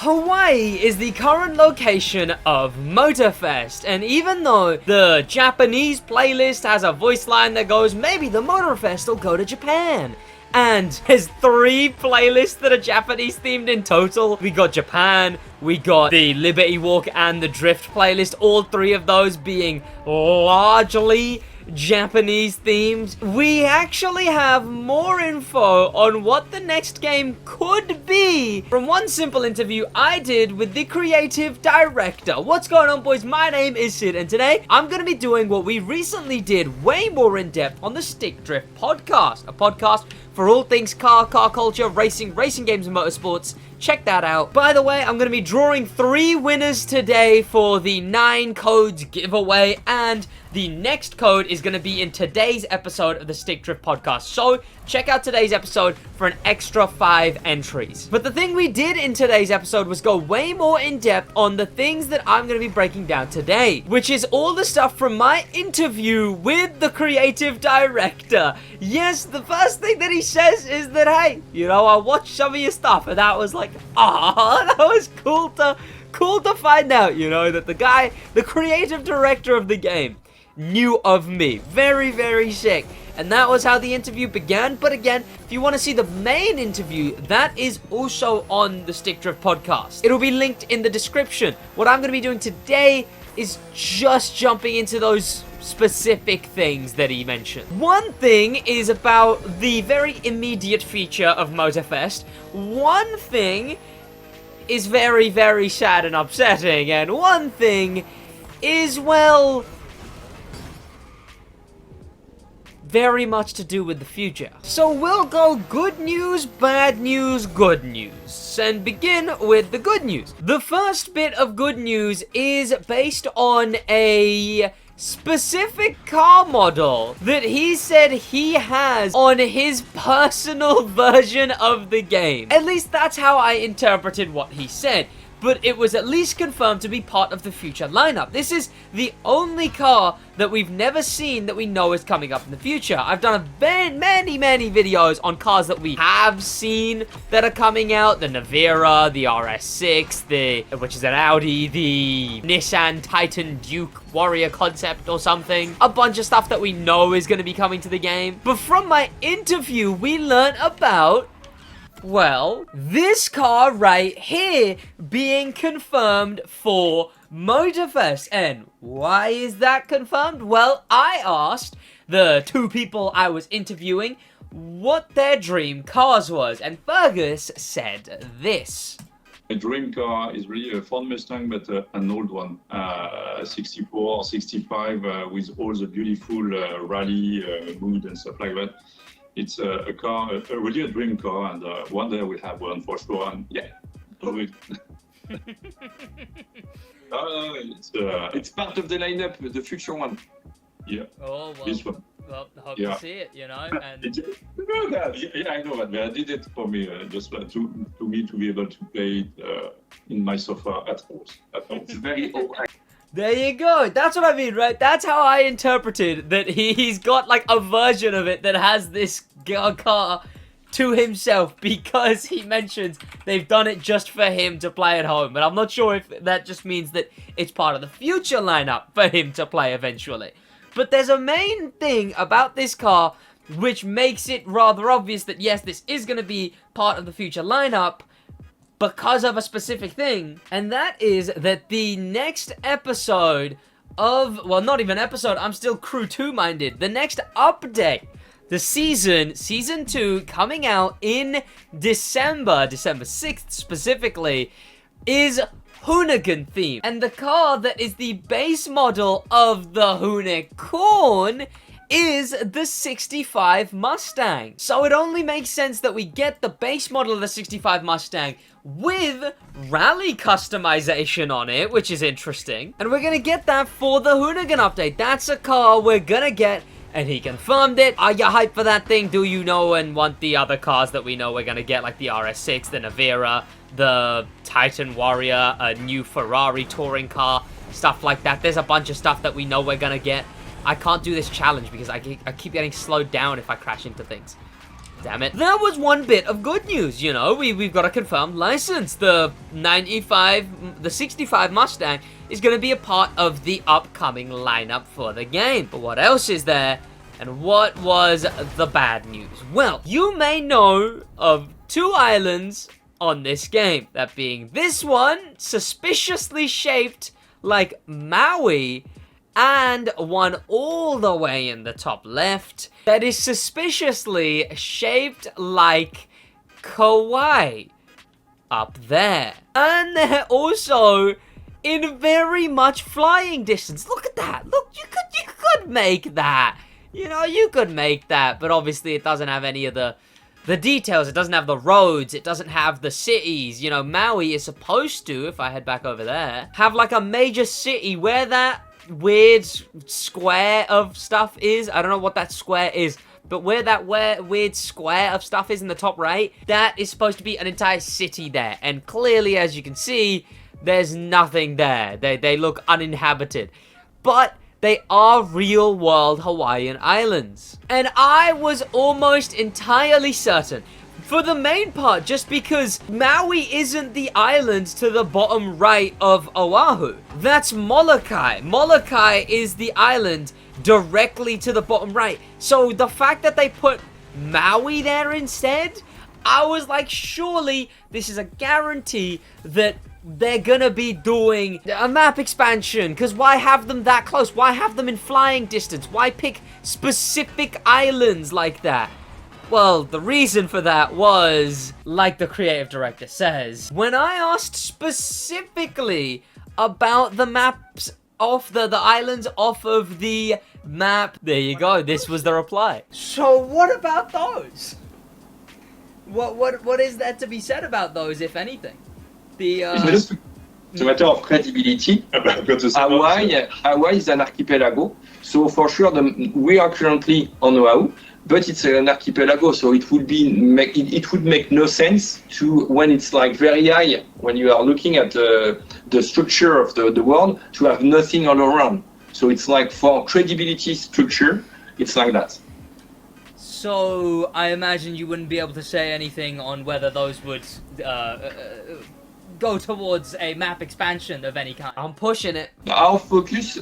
Hawaii is the current location of Motorfest, and even though the Japanese playlist has a voice line that goes, maybe the Motorfest will go to Japan, and there's 3 playlists that are Japanese themed in total. We got Japan, we got the Liberty Walk and the Drift playlist, all 3 of those being largely Japanese themed. We actually have more info on what the next game could be from one simple interview I did with the creative director. What's going on, boys? My name is Sid, and today I'm going to be doing what we recently did way more in depth on the Stick Drift podcast, a podcast for all things car culture, racing games and motorsports. Check that out. By the way, I'm going to be drawing 3 winners today for the 9 codes giveaway, and the next code is going to be in today's episode of the Stick Drift podcast. So check out today's episode for an extra 5 entries. But the thing we did in today's episode was go way more in depth on the things that I'm going to be breaking down today, which is all the stuff from my interview with the creative director. Yes, the first thing that he says is that, hey, you know, I watched some of your stuff, and that was like, ah, that was cool to find out, you know, that the guy, the creative director of the game, knew of me. Very, very sick. And that was how the interview began. But again, if you want to see the main interview, that is also on the Stick Drift podcast. It'll be linked in the description. What I'm going to be doing today is just jumping into those specific things that he mentioned. One thing is about the very immediate feature of Motorfest. One thing is very, very sad and upsetting. And one thing is, well, very much to do with the future. So we'll go good news, bad news, good news, and begin with the good news. The first bit of good news is based on a specific car model that he said he has on his personal version of the game. At least that's how I interpreted what he said. But it was at least confirmed to be part of the future lineup. This is the only car that we've never seen that we know is coming up in the future. I've done many videos on cars that we have seen that are coming out. The Navira, the RS6, which is an Audi, the Nissan Titan Duke Warrior concept or something. A bunch of stuff that we know is going to be coming to the game. But from my interview, we learned about, well, this car right here being confirmed for Motorfest. And why is that confirmed? Well, I asked the 2 people I was interviewing what their dream cars was, and Fergus said this. My dream car is really a Ford Mustang, but an old one, 64, 65, with all the beautiful rally mood and stuff like that. It's a car, really a dream car, and one day we'll have one for sure, and yeah, do it. It's part of the lineup, the future one. Yeah. Oh, well, this one. Well, hope to see it, you know. And yeah, I know that. They did it for me, just to me to be able to play it in my sofa at home. It's very old. there you go. That's what I mean, right? That's how I interpreted that he's got like a version of it that has this car to himself, because he mentions they've done it just for him to play at home. But I'm not sure if that just means that it's part of the future lineup for him to play eventually. But there's a main thing about this car which makes it rather obvious that yes, this is going to be part of the future lineup, because of a specific thing, and that is that the next episode of, well, not even episode, I'm still Crew 2 minded, the next update, the season 2, coming out in December 6th specifically, is Hooligan themed. And the car that is the base model of the Hoonicorn is the 65 Mustang. So it only makes sense that we get the base model of the 65 Mustang with rally customization on it, which is interesting. And we're gonna get that for the Hooligan update. That's a car we're gonna get, and he confirmed it. Are you hyped for that thing? Do you know and want the other cars that we know we're gonna get, like the RS6, the Navira, the Titan Warrior, a new Ferrari touring car, stuff like that? There's a bunch of stuff that we know we're gonna get. I can't do this challenge because I keep getting slowed down if I crash into things. Damn it. There was one bit of good news, you know. We've got a confirmed license. The 65 Mustang is going to be a part of the upcoming lineup for the game. But what else is there? And what was the bad news? Well, you may know of 2 islands on this game. That being this one, suspiciously shaped like Maui, and one all the way in the top left that is suspiciously shaped like Kauai up there. And they're also in very much flying distance. Look at that. Look, you could make that. You know, you could make that, but obviously it doesn't have any of the details. It doesn't have the roads. It doesn't have the cities. You know, Maui is supposed to, if I head back over there, have like a major city where that weird square of stuff is. I don't know what that square is, but where that weird square of stuff is in the top right, that is supposed to be an entire city there. And clearly, as you can see, there's nothing there. They look uninhabited. But they are real-world Hawaiian islands. And I was almost entirely certain, for the main part, just because Maui isn't the island to the bottom right of Oahu. That's Molokai. Molokai is the island directly to the bottom right. So the fact that they put Maui there instead, I was like, surely this is a guarantee that they're gonna be doing a map expansion, because why have them that close? Why have them in flying distance? Why pick specific islands like that? Well, the reason for that was, like the creative director says, when I asked specifically about the maps off the islands off of the map, there you go, this was the reply. So what about those? What is there to be said about those, if anything? It's a matter of credibility. Hawaii is an archipelago, so for sure we are currently on Oahu, but it's an archipelago, so it would make no sense to, when it's like very high, when you are looking at the structure of the world, to have nothing all around. So it's like, for credibility structure, it's like that. So I imagine you wouldn't be able to say anything on whether those would go towards a map expansion of any kind. I'm pushing it. Our focus,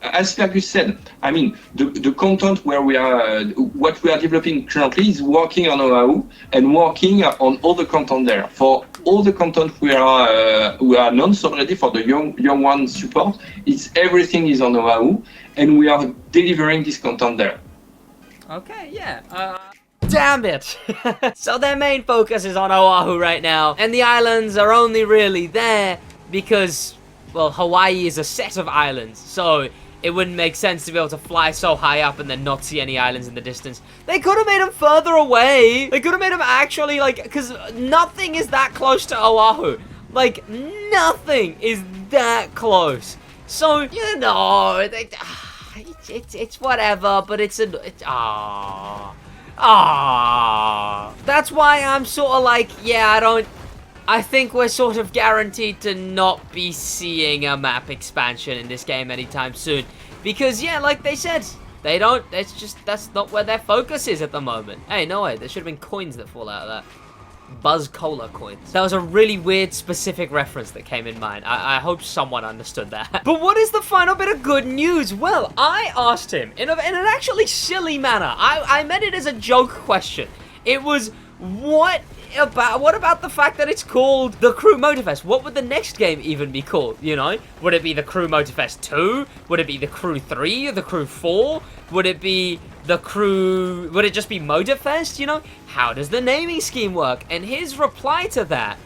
as Fergus said, I mean, the content where we are, what we are developing currently is working on Oahu and working on all the content there. For all the content we are announced already for the young one support, everything is on Oahu, and we are delivering this content there. Okay, yeah. Damn it! So their main focus is on Oahu right now, and the islands are only really there because, well, Hawaii is a set of islands, so it wouldn't make sense to be able to fly so high up and then not see any islands in the distance. They could have made them further away. They could have made them actually, like, because nothing is that close to Oahu. Like, nothing is that close. So, you know, it's whatever, but that's why I'm sort of like, yeah, I think we're sort of guaranteed to not be seeing a map expansion in this game anytime soon. Because, yeah, like they said, that's not where their focus is at the moment. Hey, no way, there should have been coins that fall out of that. Buzz Cola coins. That was a really weird, specific reference that came in mind. I hope someone understood that. But what is the final bit of good news? Well, I asked him in an actually silly manner. I meant it as a joke question. It was, what about the fact that it's called the Crew Motorfest? What would the next game even be called, you know? Would it be the Crew Motorfest 2? Would it be the Crew 3 or the Crew 4? Would it be the Crew... Would it just be Motorfest, you know? How does the naming scheme work? And his reply to that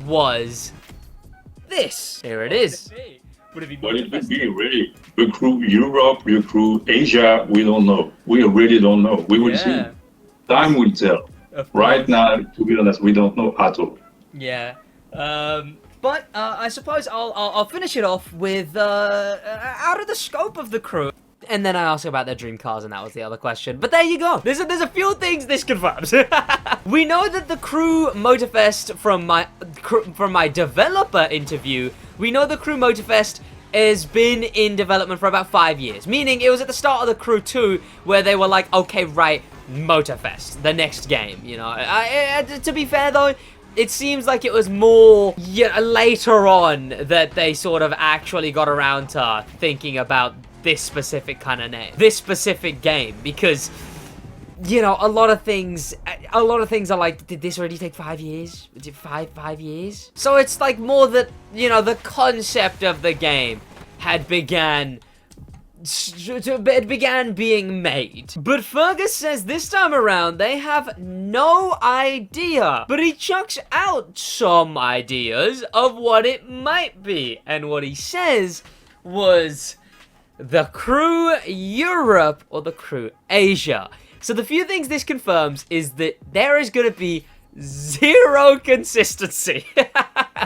was this. Here it is. Would it be really the Crew Europe, the Crew Asia? We don't know. We really don't know. We will see. Time will tell. Right now, to be honest, we don't know at all. Yeah. But I suppose I'll finish it off with out of the scope of the crew. And then I asked about their dream cars, and that was the other question. But there you go. There's a few things this confirms. We know that the Crew Motorfest, from my developer interview, we know the Crew Motorfest has been in development for about 5 years. Meaning it was at the start of the Crew 2 where they were like, okay, right, Motorfest, the next game, you know. To be fair, though, it seems like it was more later on that they sort of actually got around to thinking about this specific kind of name, this specific game, because, you know, a lot of things are like, did this already take 5 years? Did five years? So it's like more that, you know, the concept of the game had began being made. But Fergus says this time around they have no idea, but he chucks out some ideas of what it might be, and what he says was the Crew Europe or the Crew Asia. So the few things this confirms is that there is going to be zero consistency.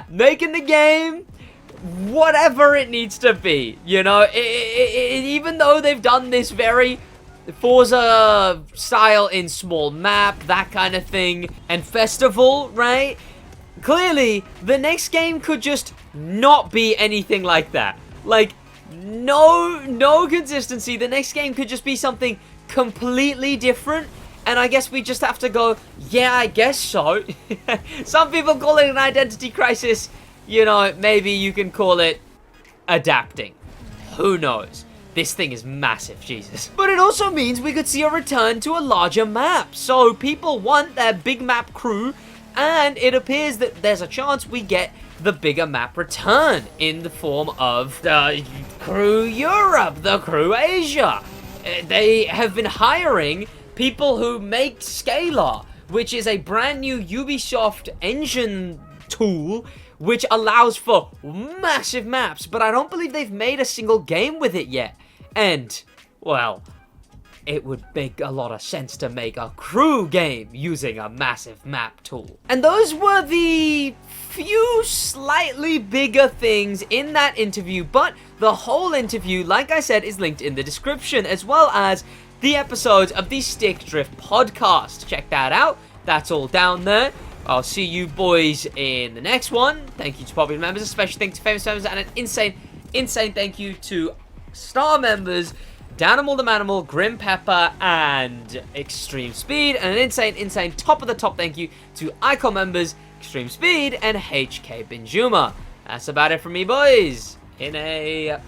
Making the game whatever it needs to be, you know, even though they've done this very Forza style in small map, that kind of thing, and festival, right? Clearly, the next game could just not be anything like that. Like, no consistency. The next game could just be something completely different, and I guess we just have to go, yeah, I guess so. Some people call it an identity crisis. You know, maybe you can call it adapting. Who knows? This thing is massive, Jesus. But it also means we could see a return to a larger map. So people want their big map crew, and it appears that there's a chance we get the bigger map return in the form of the Crew Europe, the Crew Asia. They have been hiring people who make Scalar, which is a brand new Ubisoft engine tool which allows for massive maps, but I don't believe they've made a single game with it yet. And, well, it would make a lot of sense to make a crew game using a massive map tool. And those were the few slightly bigger things in that interview, but the whole interview, like I said, is linked in the description, as well as the episodes of the Stick Drift podcast. Check that out. That's all down there. I'll see you boys in the next one. Thank you to popular members, especially thanks to famous members, and an insane thank you to star members Danimal the Manimal, Grim Pepper, and Extreme Speed, and an insane top of the top thank you to Icon members Extreme Speed and HK Binjuma. That's about it from me, boys. In a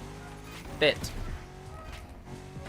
bit.